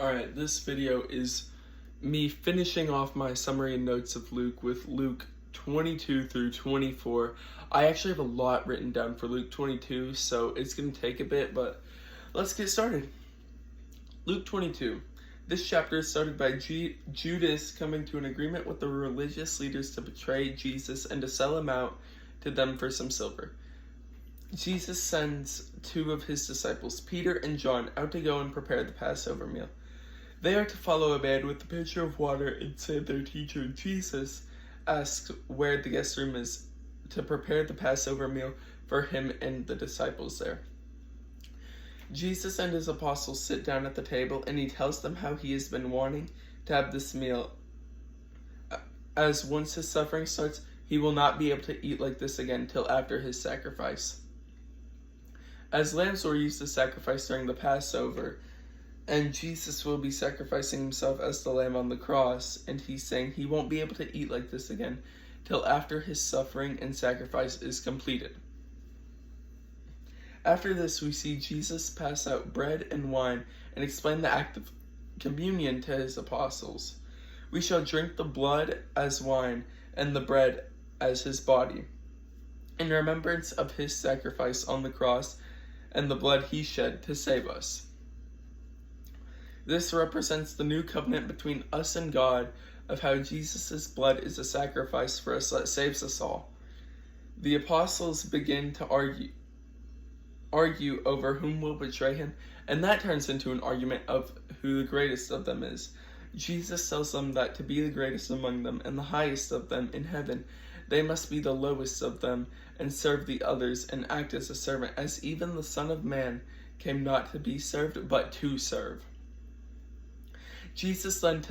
Alright, this video is me finishing off my summary and notes of Luke with Luke 22 through 24. I actually have a lot written down for Luke 22, so it's going to take a bit, but let's get started. Luke 22. This chapter is started by Judas coming to an agreement with the religious leaders to betray Jesus and to sell him out to them for some silver. Jesus sends two of his disciples, Peter and John, out to go and prepare the Passover meal. They are to follow a man with a pitcher of water and say their teacher, Jesus, asks where the guest room is to prepare the Passover meal for him and the disciples there. Jesus and his apostles sit down at the table, and he tells them how he has been wanting to have this meal, as once his suffering starts, he will not be able to eat like this again till after his sacrifice. As lambs were used to sacrifice during the Passover, and Jesus will be sacrificing himself as the lamb on the cross, and he's saying he won't be able to eat like this again till after his suffering and sacrifice is completed. After this, we see Jesus pass out bread and wine and explain the act of communion to his apostles. We shall drink the blood as wine and the bread as his body, in remembrance of his sacrifice on the cross and the blood he shed to save us. This represents the new covenant between us and God, of how Jesus' blood is a sacrifice for us that saves us all. The apostles begin to argue over whom will betray him, and that turns into an argument of who the greatest of them is. Jesus tells them that to be the greatest among them and the highest of them in heaven, they must be the lowest of them and serve the others and act as a servant, as even the Son of Man came not to be served, but to serve. Jesus then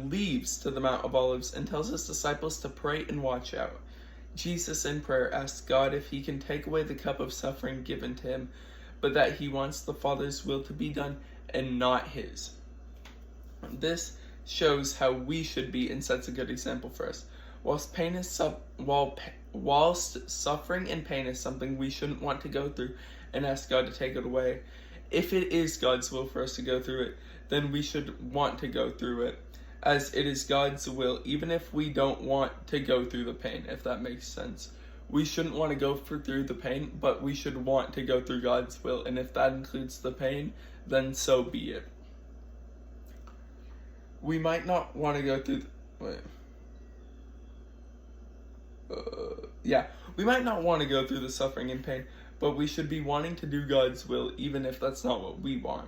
leaves to the Mount of Olives and tells his disciples to pray and watch out. Jesus in prayer asks God if he can take away the cup of suffering given to him, but that he wants the Father's will to be done and not his. This shows how we should be and sets a good example for us. Whilst suffering and pain is something we shouldn't want to go through and ask God to take it away, if it is God's will for us to go through it, then we should want to go through it, as it is God's will, even if we don't want to go through the pain, if that makes sense. We shouldn't want to go through the pain, but we should want to go through God's will, and if that includes the pain, then so be it. We might not want to go through we might not want to go through the suffering and pain, but we should be wanting to do God's will, even if that's not what we want.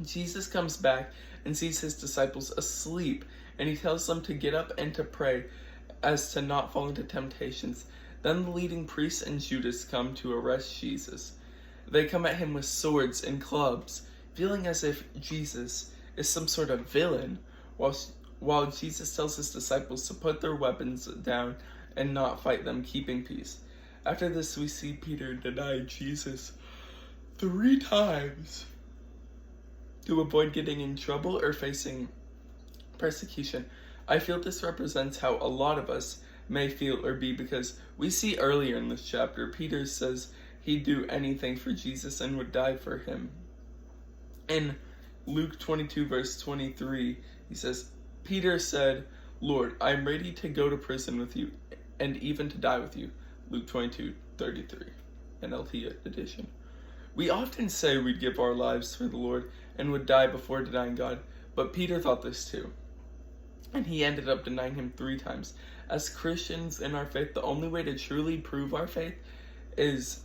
Jesus comes back and sees his disciples asleep, and he tells them to get up and to pray, as to not fall into temptations. Then the leading priests and Judas come to arrest Jesus. They come at him with swords and clubs, feeling as if Jesus is some sort of villain, while Jesus tells his disciples to put their weapons down and not fight them, keeping peace. After this, we see Peter deny Jesus 3 times to avoid getting in trouble or facing persecution. I feel this represents how a lot of us may feel or be, because we see earlier in this chapter, Peter says he'd do anything for Jesus and would die for him. In Luke 22 verse 23, he says, Peter said, Lord, I am ready to go to prison with you and even to die with you. Luke 22:33, NLT edition. We often say we'd give our lives for the Lord and would die before denying God, but Peter thought this too, and he ended up denying him 3 times. As Christians in our faith, the only way to truly prove our faith is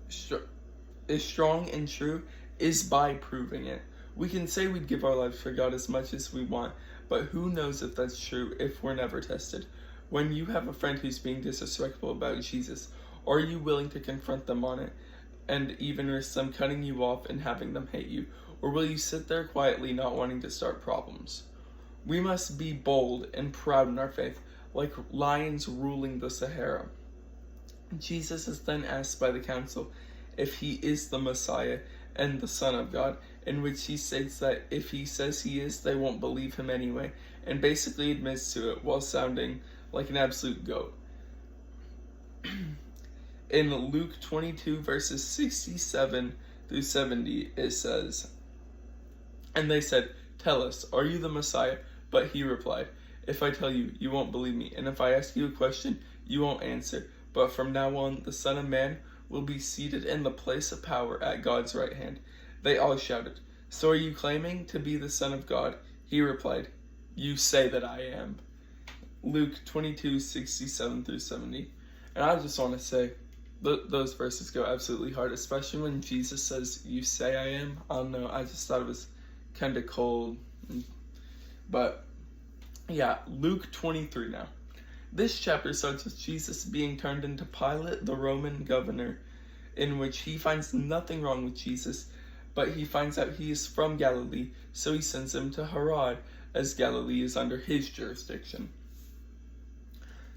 strong and true is by proving it. We can say we'd give our lives for God as much as we want, but who knows if that's true if we're never tested? When you have a friend who's being disrespectful about Jesus, are you willing to confront them on it and even risk them cutting you off and having them hate you? Or will you sit there quietly not wanting to start problems? We must be bold and proud in our faith, like lions ruling the Sahara. Jesus is then asked by the council if he is the Messiah and the Son of God, in which he states that if he says he is, they won't believe him anyway, and basically admits to it while sounding like an absolute goat. In Luke 22 verses 67 through 70, it says, "And they said, 'Tell us, are you the Messiah?' But he replied, 'If I tell you, you won't believe me, and if I ask you a question, you won't answer. But from now on, the Son of Man will be seated in the place of power at God's right hand.' They all shouted, 'So are you claiming to be the Son of God?' He replied, 'You say that I am.'" Luke 22:67 through 70. And I just want to say, those verses go absolutely hard, especially when Jesus says, "You say I am." I don't know, I just thought it was kind of cold. But yeah, Luke 23 now. This chapter starts with Jesus being turned into Pilate, the Roman governor, in which he finds nothing wrong with Jesus, but he finds out he is from Galilee, so he sends him to Herod, as Galilee is under his jurisdiction.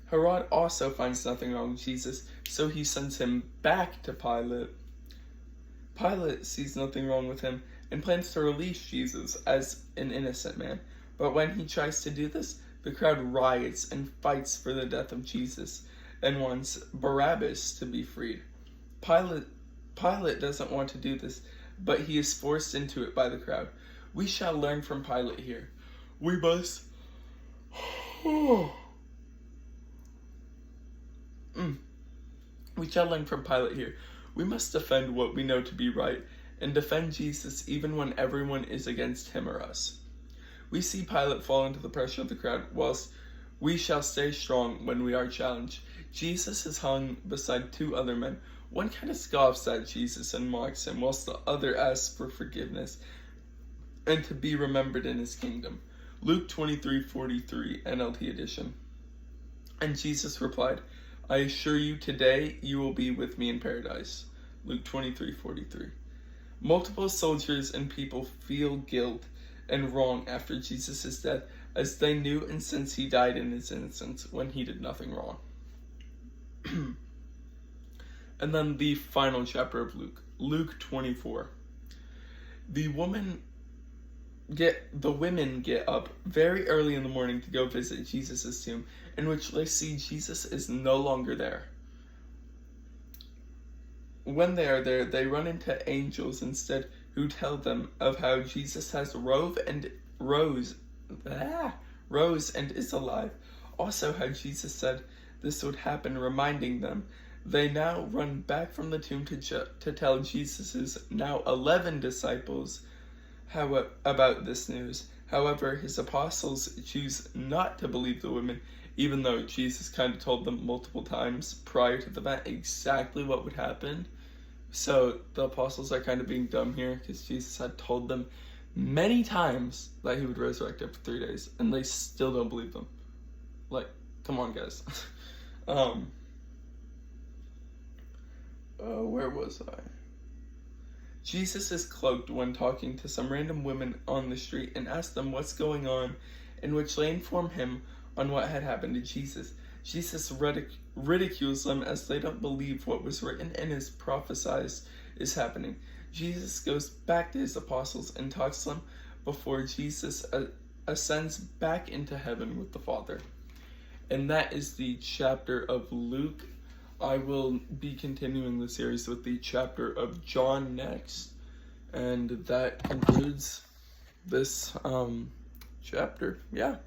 Herod also finds nothing wrong with Jesus, so he sends him back to Pilate. Pilate sees nothing wrong with him and plans to release Jesus as an innocent man. But when he tries to do this, the crowd riots and fights for the death of Jesus and wants Barabbas to be freed. Pilate doesn't want to do this, but he is forced into it by the crowd. We shall learn from Pilate here. We must... We shall learn from Pilate here. We must defend what we know to be right, and defend Jesus even when everyone is against him or us. We see Pilate fall into the pressure of the crowd, whilst we shall stay strong when we are challenged. Jesus is hung beside two other men. One kind of scoffs at Jesus and mocks him, whilst the other asks for forgiveness and to be remembered in his kingdom. Luke 23:43, NLT edition. And Jesus replied, "I assure you, today you will be with me in paradise." Luke 23:43. Multiple soldiers and people feel guilt and wrong after Jesus' death, as they knew and since he died in his innocence when he did nothing wrong. And then the final chapter of Luke, Luke 24. The women get up very early in the morning to go visit Jesus' tomb, in which they see Jesus is no longer there. When they are there, they run into angels instead, who tell them of how Jesus has rose and is alive. Also how Jesus said this would happen, reminding them. They now run back from the tomb to tell Jesus' now 11 disciples about this news. However, his apostles choose not to believe the women, even though Jesus kind of told them multiple times prior to the event exactly what would happen. So the apostles are kind of being dumb here, because Jesus had told them many times that he would resurrect after 3 days, and they still don't believe them. Like, come on, guys. Where was I? Jesus is cloaked when talking to some random women on the street and asks them what's going on, in which they inform him on what had happened to Jesus. Jesus ridicules them as they don't believe what was written and is prophesied is happening. Jesus goes back to his apostles and talks to them before Jesus ascends back into heaven with the Father. And that is the chapter of Luke. I will be continuing the series with the chapter of John next. And that concludes this chapter. Yeah.